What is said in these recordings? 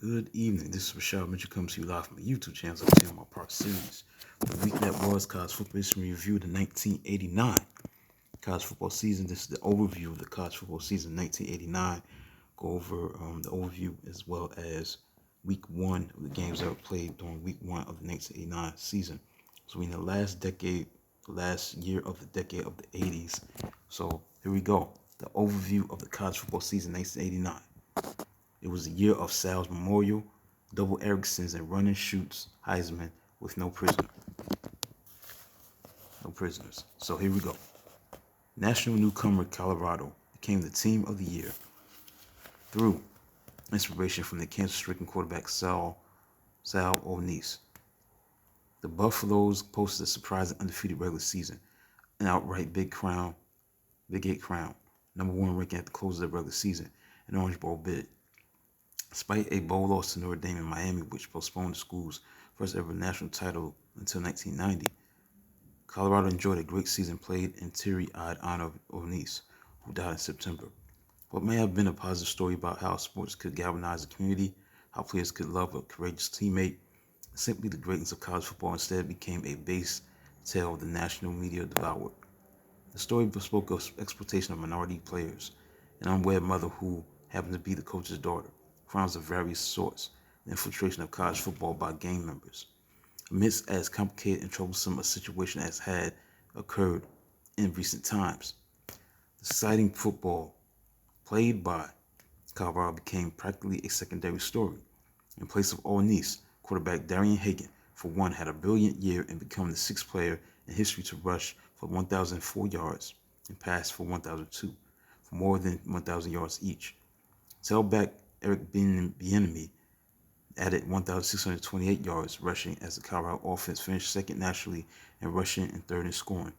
Good evening. This is Rashad Mitchell comes to you live from my YouTube channel. I'm telling my part series. The week that was college football history review the 1989 college football season. This is the overview of the college football season 1989. Go over the overview as well as week one of the games that were played during week one of the 1989 season. So we're in the last decade, the last year of the decade of the 80s. So here we go. The overview of the college football season 1989. It was the year of Sal's Memorial, double Ericksons, and running shoots Heisman with no prisoners. So here we go. National newcomer Colorado became the team of the year through inspiration from the cancer-stricken quarterback Sal O'Nease. The Buffaloes posted a surprising undefeated regular season, an outright Big Eight crown, number one ranking at the close of the regular season, an Orange Bowl bid. Despite a bowl loss to Notre Dame in Miami, which postponed the school's first ever national title until 1990, Colorado enjoyed a great season played in teary-eyed honor of O'Nease, who died in September. What may have been a positive story about how sports could galvanize the community, how players could love a courageous teammate, simply the greatness of college football instead became a base tale of the national media devoured. The story spoke of exploitation of minority players, an unwed mother who happened to be the coach's daughter, crimes of various sorts, the infiltration of college football by gang members. Amidst as complicated and troublesome a situation as had occurred in recent times, the exciting football played by Colorado became practically a secondary story. In place of O'Nease, quarterback Darian Hagan, for one, had a brilliant year and become the sixth player in history to rush for 1,004 yards and pass for 1,002, for more than 1,000 yards each. Tailback Eric Bieniemy added 1,628 yards rushing as the Colorado offense finished second nationally in rushing and third in scoring.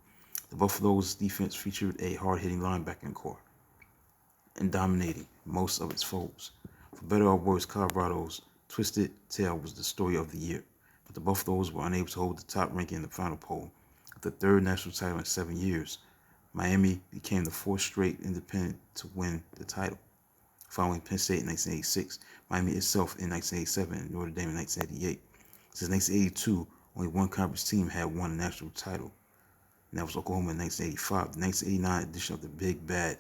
The Buffaloes' defense featured a hard-hitting linebacking core and dominating most of its foes. For better or worse, Colorado's twisted tale was the story of the year, but the Buffaloes were unable to hold the top ranking in the final poll. With the third national title in 7 years, Miami became the fourth straight independent to win the title, following Penn State in 1986, Miami itself in 1987, and Notre Dame in 1988. Since 1982, only one conference team had won a national title, and that was Oklahoma in 1985. The 1989 edition of the Big Bad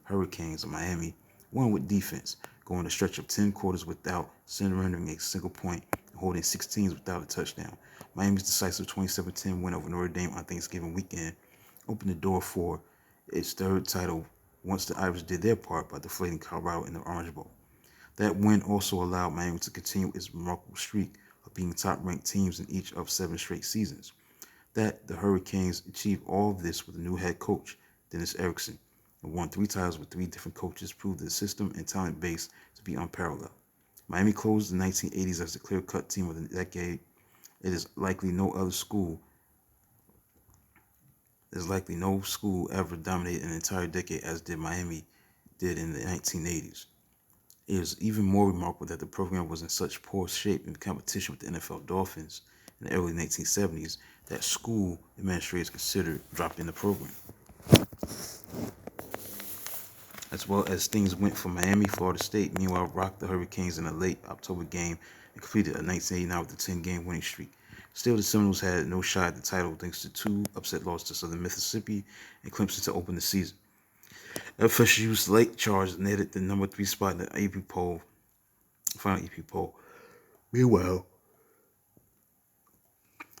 Hurricanes of Miami won with defense, going a stretch of 10 quarters without surrendering a single point and holding 16s without a touchdown. Miami's decisive 27-10 win over Notre Dame on Thanksgiving weekend opened the door for its third title once the Irish did their part by deflating Colorado in the Orange Bowl. That win also allowed Miami to continue its remarkable streak of being top-ranked teams in each of 7 straight seasons. That the Hurricanes achieved all of this with a new head coach, Dennis Erickson, and won 3 titles with 3 different coaches, proved the system and talent base to be unparalleled. Miami closed the 1980s as the clear-cut team of the decade. It is likely no school ever dominated an entire decade as did Miami did in the 1980s. It is even more remarkable that the program was in such poor shape in competition with the NFL Dolphins in the early 1970s that school administrators considered dropping the program. As well as things went for Miami, Florida State, meanwhile, rocked the Hurricanes in a late October game and completed a 1989 with a 10-game winning streak. Still, the Seminoles had no shot at the title thanks to 2 upset losses to Southern Mississippi and Clemson to open the season. FSU's late charge netted the number 3 spot in the final AP poll. Meanwhile,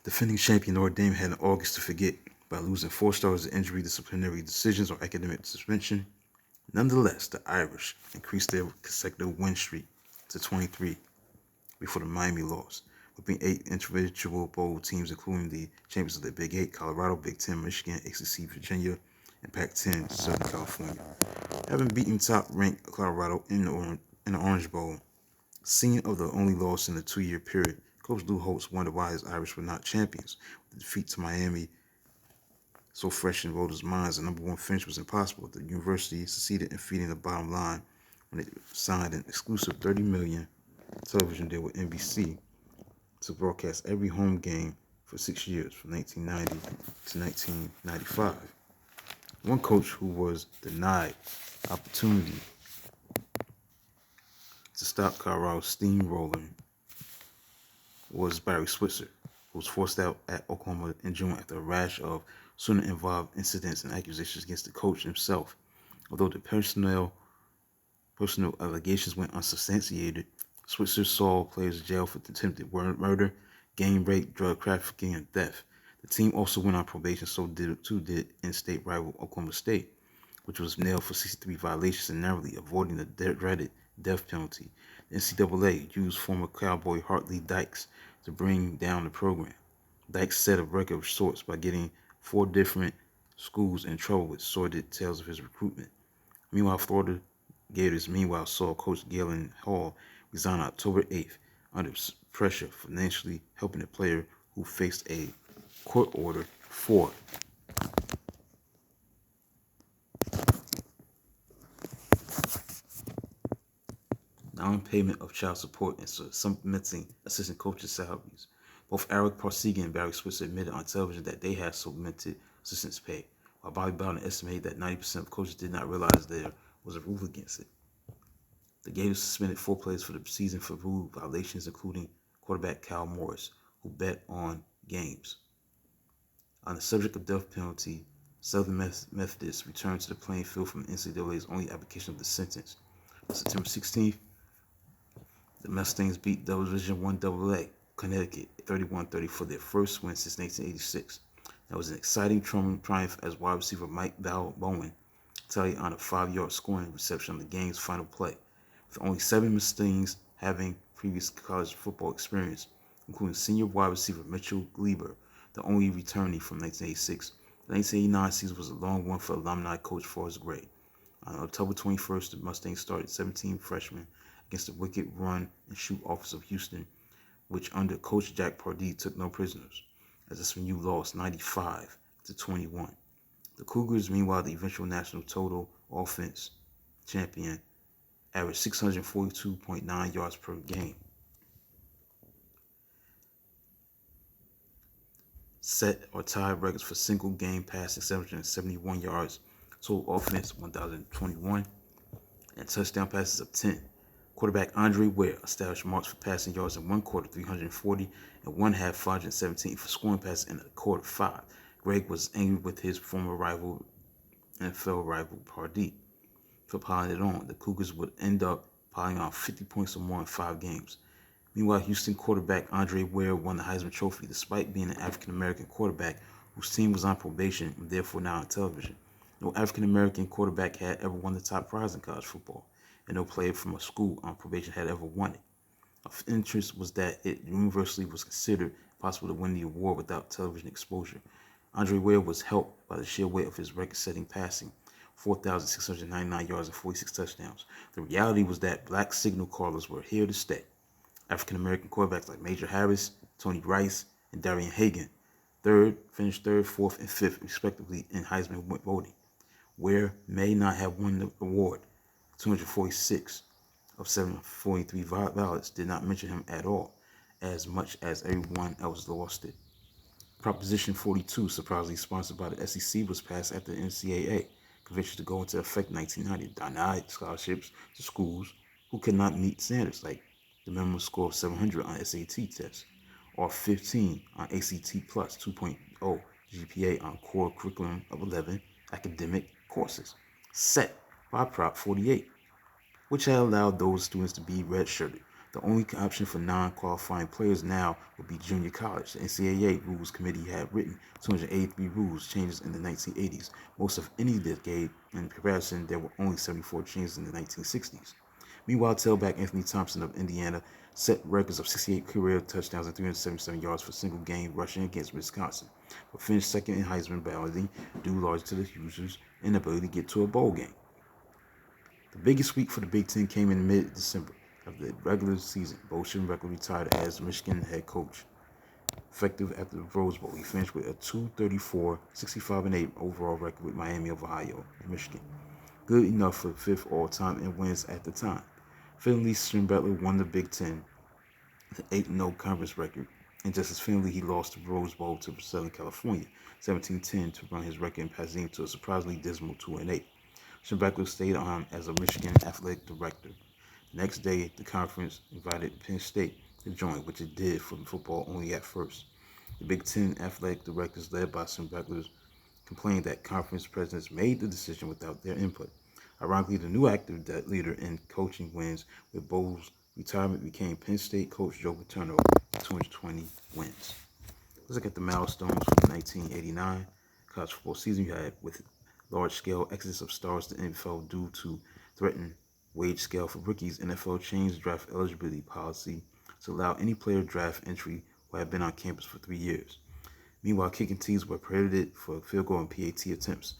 defending champion Notre Dame had an August to forget by losing 4 stars to injury, disciplinary decisions, or academic suspension. Nonetheless, the Irish increased their consecutive win streak to 23 before the Miami loss, whipping 8 individual bowl teams, including the champions of the Big Eight, Colorado, Big Ten, Michigan, ACC, Virginia, and Pac-10, Southern California. Having beaten top-ranked Colorado in the Orange Bowl, scene of the only loss in the 2-year period, Coach Lou Holtz wondered why his Irish were not champions. The defeat to Miami, so fresh in voters' minds, the number 1 finish was impossible. The university succeeded in feeding the bottom line when it signed an exclusive $30 million television deal with NBC to broadcast every home game for 6 years, from 1990 to 1995. One coach who was denied opportunity to stop Colorado steamrolling was Barry Switzer, who was forced out at Oklahoma in June after a rash of student-involved incidents and accusations against the coach himself. Although the personal allegations went unsubstantiated, Switzer saw players in jail for attempted murder, gang rape, drug trafficking, and theft. The team also went on probation, so did in-state rival Oklahoma State, which was nailed for 63 violations and narrowly avoiding the dreaded death penalty. The NCAA used former Cowboy Hartley Dykes to bring down the program. Dykes set a record of sorts by getting 4 different schools in trouble with sordid tales of his recruitment. Meanwhile, Florida Gators saw Coach Galen Hall resign on October 8th under pressure, financially helping a player who faced a court order for non-payment of child support and supplementing assistant coaches' salaries. Both Eric Parsegian and Barry Switzer admitted on television that they had supplemented assistants' pay, while Bobby Bowden estimated that 90% of coaches did not realize there was a rule against it. The Gators suspended 4 players for the season for rule violations, including quarterback Cal Morris, who bet on games. On the subject of death penalty, Southern Methodists returned to the playing field from the NCAA's only application of the sentence. On September 16th, the Mustangs beat Division I AA Connecticut 31-30 for their first win since 1986. That was an exciting triumph as wide receiver Mike Bowen tallied on a 5-yard scoring reception on the game's final play. With only 7 Mustangs having previous college football experience, including senior wide receiver Mitchell Gleiber, the only returnee from 1986. The 1989 season was a long one for alumni coach Forrest Gray. On October 21st, the Mustangs started 17 freshmen against the wicked run-and-shoot offense of Houston, which under coach Jack Pardee took no prisoners, as SMU lost 95-21. The Cougars, meanwhile, the eventual national total offense champion, averaged 642.9 yards per game. Set or tied records for single game passing 771 yards, total offense 1,021, and touchdown passes of 10. Quarterback Andre Ware established marks for passing yards in one quarter 340 and one half 517 for scoring passes in a quarter 5. Greg was angry with his former NFL rival Pardee for piling it on. The Cougars would end up piling on 50 points or more in 5 games. Meanwhile, Houston quarterback Andre Ware won the Heisman Trophy despite being an African-American quarterback whose team was on probation and therefore not on television. No African-American quarterback had ever won the top prize in college football, and no player from a school on probation had ever won it. Of interest was that it universally was considered possible to win the award without television exposure. Andre Ware was helped by the sheer weight of his record-setting passing, 4,699 yards and 46 touchdowns. The reality was that black signal callers were here to stay. African-American quarterbacks like Major Harris, Tony Rice, and Darian Hagan finished third, fourth, and fifth, respectively, in Heisman voting. Ware may not have won the award. 246 of 743 ballots did not mention him at all, as much as everyone else lost it. Proposition 42, surprisingly sponsored by the SEC, was passed after the NCAA convention to go into effect in 1990, denied scholarships to schools who could not meet standards like the minimum score of 700 on SAT tests, or 15 on ACT Plus 2.0 GPA on core curriculum of 11 academic courses, set by Prop 48, which had allowed those students to be redshirted. The only option for non-qualifying players now would be junior college. The NCAA Rules Committee had written 283 rules changes in the 1980s, most of any decade. In comparison, there were only 74 changes in the 1960s. Meanwhile, tailback Anthony Thompson of Indiana set records of 68 career touchdowns and 377 yards for single-game rushing against Wisconsin, but finished second in Heisman balloting due largely to the Hoosiers' inability to get to a bowl game. The biggest week for the Big Ten came in mid-December of the regular season. Bo Schembechler retired as Michigan head coach, effective after the Rose Bowl. He finished with a 234, 65-8 overall record with Miami of Ohio and Michigan, good enough for 5th all-time in wins at the time. Finally, Schembechler won the Big Ten, the 8-0 conference record, and just as finally, he lost the Rose Bowl to Southern California, 17-10, to run his record in Pasadena to a surprisingly dismal 2-8. Schembechler stayed on as a Michigan athletic director. Next day, the conference invited Penn State to join, which it did for football only at first. The Big Ten athletic directors, led by some regulars, complained that conference presidents made the decision without their input. Ironically, the new active leader in coaching wins with Bowles' retirement became Penn State coach Joe Paterno with 220 wins. Let's look at the milestones from 1989 college football season. You had with large-scale exodus of stars to NFL due to threatened wage scale for rookies. NFL changed draft eligibility policy to allow any player draft entry who had been on campus for 3 years. Meanwhile, kicking teams were prohibited for field goal and PAT attempts.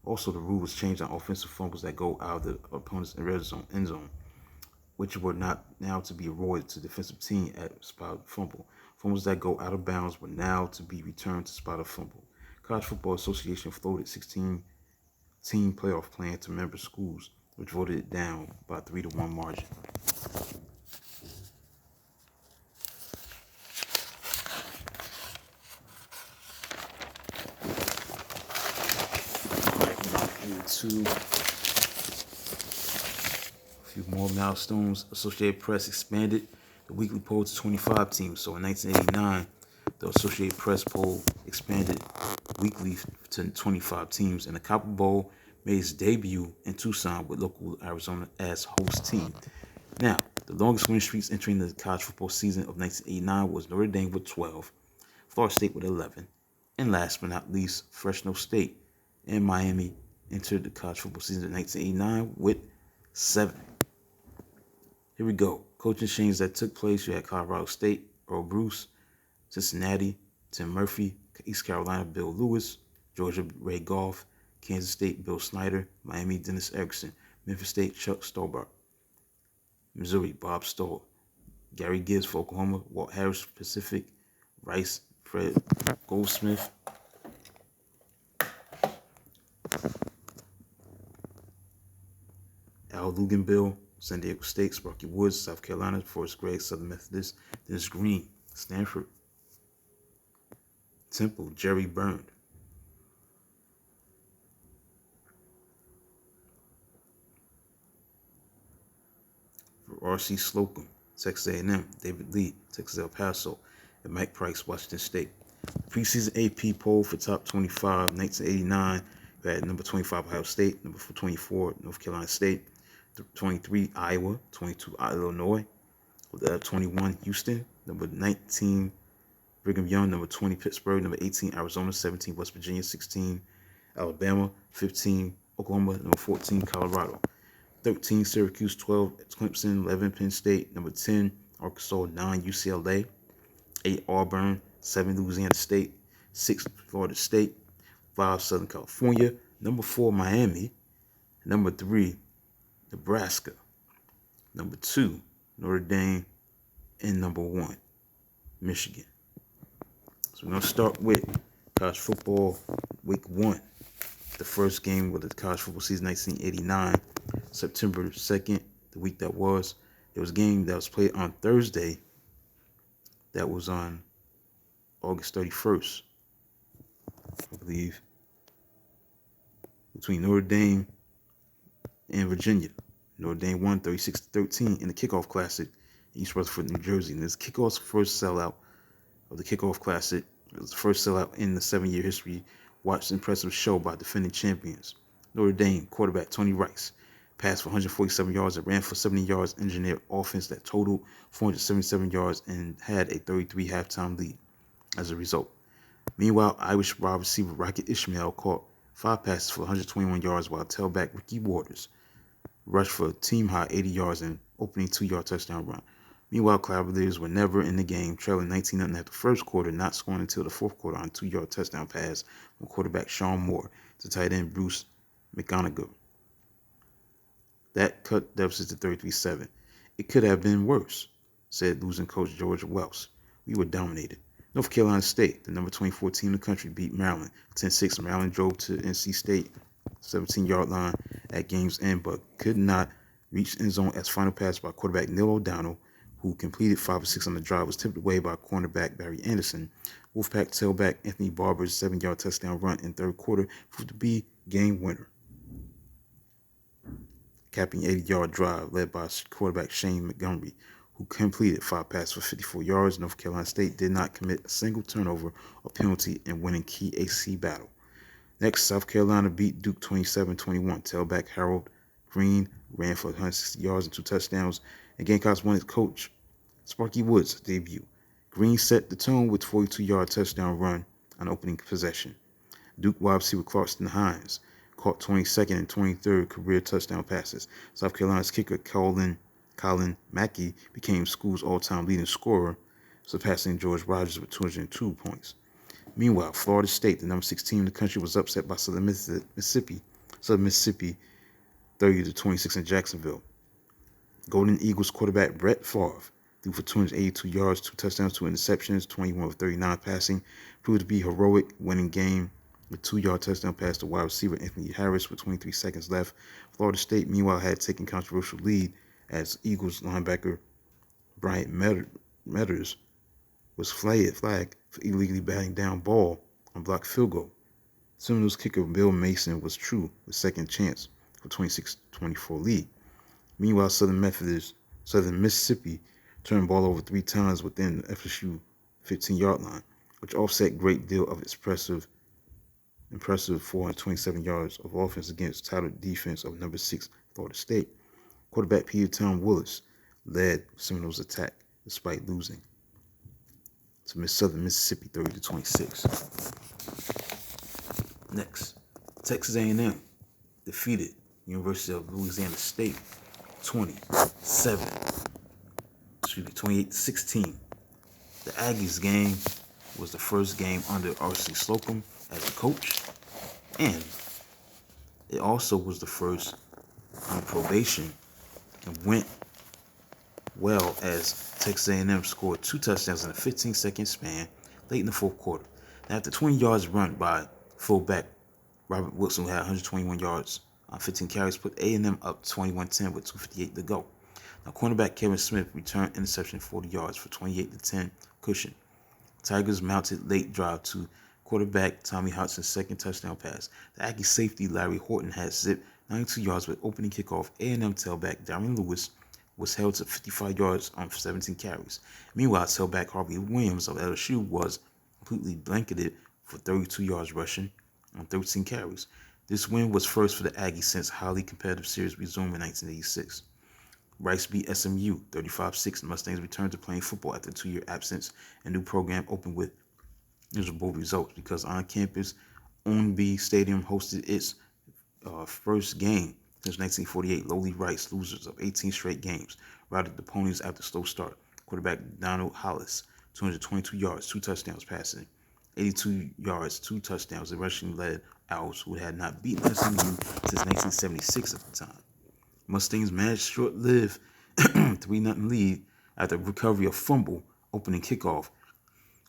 Also, the rule was changed on offensive fumbles that go out of the opponent's red zone, end zone, which were not now to be awarded to defensive team at spot fumble. Fumbles that go out of bounds were now to be returned to spot fumble. College Football Association floated 16-team playoff plan to member schools, which voted it down by 3-1 margin. Into a few more milestones. Associated Press expanded the weekly poll to 25 teams. So in 1989, the Associated Press poll expanded weekly to 25 teams, and the Copper Bowl made its debut in Tucson with local Arizona as host team. Now, the longest winning streaks entering the college football season of 1989 was Notre Dame with 12, Florida State with 11, and last but not least, Fresno State and Miami entered the college football season of 1989 with 7. Here we go. Coaching changes that took place. You had Colorado State, Earl Bruce, Cincinnati, Tim Murphy, East Carolina, Bill Lewis, Georgia, Ray Goff, Kansas State, Bill Snyder, Miami, Dennis Erickson, Memphis State, Chuck Stolbart, Missouri, Bob Stoll, Gary Gibbs for Oklahoma, Walt Harris, Pacific, Rice, Fred Goldsmith, Al Luganbill, San Diego State, Sparky Woods, South Carolina, Forrest Gregg, Southern Methodist, Dennis Green, Stanford, Temple, Jerry Byrne, R.C. Slocum, Texas A&M, David Lee, Texas El Paso, and Mike Price, Washington State. Preseason AP poll for top 25, 1989, we had number 25, Ohio State, number 24, North Carolina State, 23, Iowa, 22, Illinois, 21, Houston, number 19, Brigham Young, number 20, Pittsburgh, number 18, Arizona, 17, West Virginia, 16, Alabama, 15, Oklahoma, number 14, Colorado, 13, Syracuse, 12, Clemson, 11, Penn State, number 10, Arkansas, 9, UCLA, 8, Auburn, 7, Louisiana State, 6, Florida State, 5, Southern California, number 4, Miami, number 3, Nebraska, number 2, Notre Dame, and number 1, Michigan. So we're going to start with college football week 1. The first game of the college football season 1989, September 2nd, the week that was. There was a game that was played on Thursday that was on August 31st, I believe, between Notre Dame and Virginia. Notre Dame won 36-13 in the Kickoff Classic in East Rutherford, New Jersey. And this kickoff's first sellout of the Kickoff Classic. It was the first sellout in the 7-year history. Watched an impressive show by defending champions. Notre Dame quarterback Tony Rice passed for 147 yards and ran for 70 yards, engineered offense that totaled 477 yards and had a 33 halftime lead as a result. Meanwhile, Irish wide receiver Rocket Ishmael caught 5 passes for 121 yards, while tailback Ricky Waters rushed for a team-high 80 yards and opening 2-yard touchdown run. Meanwhile, Cavaliers were never in the game, trailing 19-0 after the first quarter, not scoring until the fourth quarter on a 2-yard touchdown pass from quarterback Sean Moore to tight end Bruce McGonigal. That cut deficit to 33-7. It could have been worse, said losing coach George Wells. We were dominated. North Carolina State, the number 24 team in the country, beat Maryland 10-6. Maryland drove to NC State 17-yard line at game's end, but could not reach end zone as final pass by quarterback Neil O'Donnell, who completed 5 of 6 on the drive, was tipped away by cornerback Barry Anderson. Wolfpack tailback Anthony Barber's 7-yard touchdown run in third quarter proved to be game winner. capping 80-yard drive led by quarterback Shane Montgomery, who completed 5 passes for 54 yards. North Carolina State did not commit a single turnover or penalty in winning key AC battle. Next, South Carolina beat Duke 27-21. Tailback Harold Green ran for 160 yards and 2 touchdowns, and Gamecocks won its coach Sparky Woods' debut. Green set the tone with a 42-yard touchdown run on opening possession. Duke wide receiver Clarkston Hines caught 22nd and 23rd career touchdown passes. South Carolina's kicker Colin Mackey became school's all-time leading scorer, surpassing George Rogers with 202 points. Meanwhile, Florida State, the number 6 team in the country, was upset by Southern Mississippi 30-26 in Jacksonville. Golden Eagles quarterback Brett Favre threw for 282 yards, 2 touchdowns, 2 interceptions, 21 of 39 passing, proved to be heroic, winning game with 2-yard touchdown pass to wide receiver Anthony Harris with 23 seconds left. Florida State, meanwhile, had taken controversial lead as Eagles linebacker Bryant Metters was flagged for illegally batting down ball on blocked field goal. Seminoles kicker Bill Mason was true with second chance for 26-24 lead. Meanwhile, Southern Mississippi turned ball over 3 times within the FSU 15-yard line, which offset a great deal of its impressive 427 yards of offense against titled defense of number 6 Florida State. Quarterback Peter Tom Willis led Seminoles' attack despite losing to Southern Mississippi 30-26. Next, Texas A&M defeated University of Louisiana State 28-16. The Aggies game was the first game under R.C. Slocum as a coach, and it also was the first on probation, and went well as Texas A&M scored 2 touchdowns in a 15-second span late in the fourth quarter. Now, after 20 yards run by fullback Robert Wilson, who had 121 yards on 15 carries, put A&M up 21-10 with 2:58 to go. Now, cornerback Kevin Smith returned interception 40 yards for 28-10 cushion. Tigers mounted late drive to quarterback Tommy Hotson's second touchdown pass. The Aggie safety Larry Horton had zipped 92 yards with opening kickoff. A&M tailback Darren Lewis was held to 55 yards on 17 carries. Meanwhile, tailback Harvey Williams of LSU was completely blanketed for 32 yards rushing on 13 carries. This win was first for the Aggies since highly competitive series resumed in 1986. Rice beat SMU 35-6. The Mustangs returned to playing football after a 2-year absence. A new program opened with miserable results because on-campus Ownby Stadium hosted its first game since 1948. Lowly Rice, losers of 18 straight games, routed the Ponies after a slow start. Quarterback Donald Hollis, 222 yards, 2 touchdowns passing, 82 yards, 2 touchdowns. The rushing led Owls, who had not beaten SMU since 1976 at the time. Mustangs managed short-lived 3-0 lead after recovery of fumble opening kickoff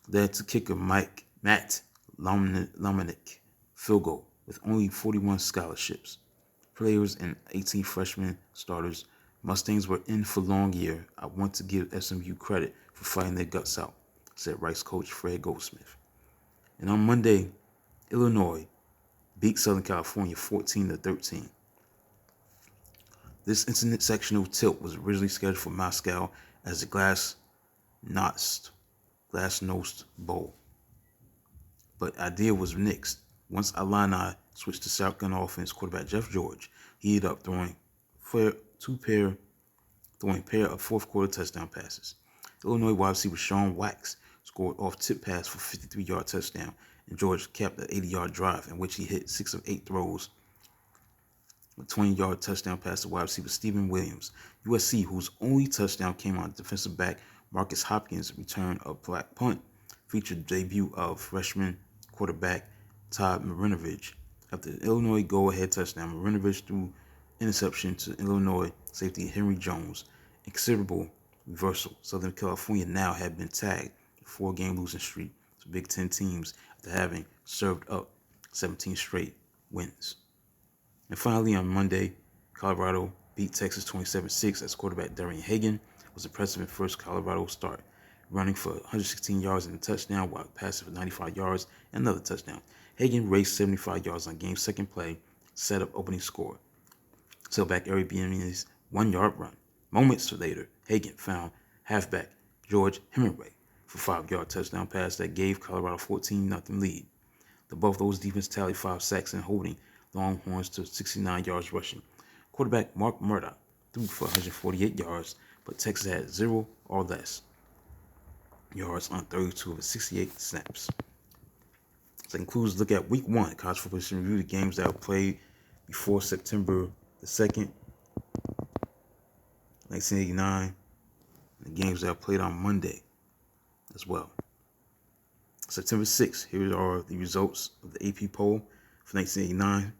led to kicker Matt Lomenick field goal with only 41 scholarships. Players and 18 freshman starters, Mustangs were in for a long year. I want to give SMU credit for fighting their guts out, said Rice coach Fred Goldsmith. And on Monday, Illinois beat Southern California 14-13. This intersectional tilt was originally scheduled for Moscow as the Glass-Nost Bowl, but idea was nixed. Once Illini switched to shotgun offense, quarterback Jeff George heated up, throwing pair of fourth-quarter touchdown passes. Illinois wide receiver Sean Wax scored off-tip pass for a 53-yard touchdown, and George capped an 80-yard drive in which he hit 6 of 8 throws. A 20-yard touchdown pass to wide receiver Stephen Williams. USC, whose only touchdown came on defensive back Marcus Hopkins' return of black punt, featured the debut of freshman quarterback Todd Marinovich. After the Illinois go-ahead touchdown, Marinovich threw interception to Illinois safety Henry Jones. A considerable reversal. Southern California now had been tagged a 4-game losing streak to Big Ten teams after having served up 17 straight wins. And finally, on Monday, Colorado beat Texas 27-6 as quarterback Darian Hagan was impressive in first Colorado start, running for 116 yards and a touchdown while passing for 95 yards and another touchdown. Hagan raced 75 yards on game's second play, set up opening score. So back Airbnb's 1-yard run. Moments later, Hagan found halfback George Hemingway for 5-yard touchdown pass that gave Colorado 14-0 lead. The Buffaloes defense tallied 5 sacks and holding Longhorns to 69 yards rushing. Quarterback Mark Murdoch threw for 148 yards, but Texas had 0 or less yards on 32 of its 68 snaps. So that concludes look at week 1. College football history review the games that were played before September the 2nd, 1989. And the games that were played on Monday as well. September 6th, here are the results of the AP poll for 1989.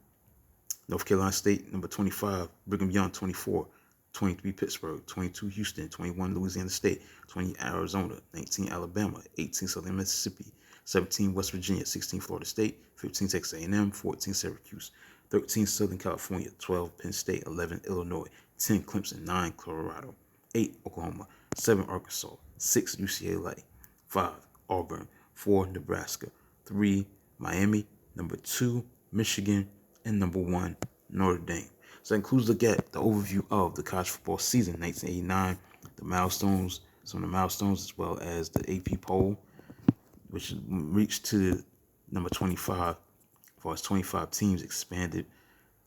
North Carolina State, number 25, Brigham Young, 24, 23 Pittsburgh, 22 Houston, 21 Louisiana State, 20 Arizona, 19 Alabama, 18 Southern Mississippi, 17 West Virginia, 16 Florida State, 15 Texas A&M, 14 Syracuse, 13 Southern California, 12 Penn State, 11 Illinois, 10 Clemson, 9 Colorado, 8 Oklahoma, 7 Arkansas, 6 UCLA, 5 Auburn, 4 Nebraska, 3 Miami, number 2 Michigan, and number 1 Notre Dame. So that includes look at the overview of the college football season 1989, the milestones, some of the milestones, as well as the AP poll, which reached to number 25, as far as 25 teams expanded,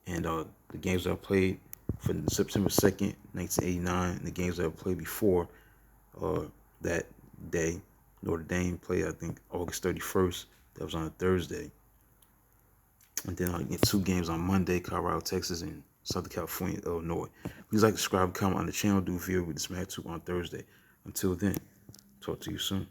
and the games that were played for September 2nd, 1989, and the games that were played before that day. Notre Dame played, I think, August 31st. That was on a Thursday. And then I get 2 games on Monday, Colorado, Texas, and Southern California, Illinois. Please like, subscribe, comment on the channel, do a video with this matchup on Thursday. Until then, talk to you soon.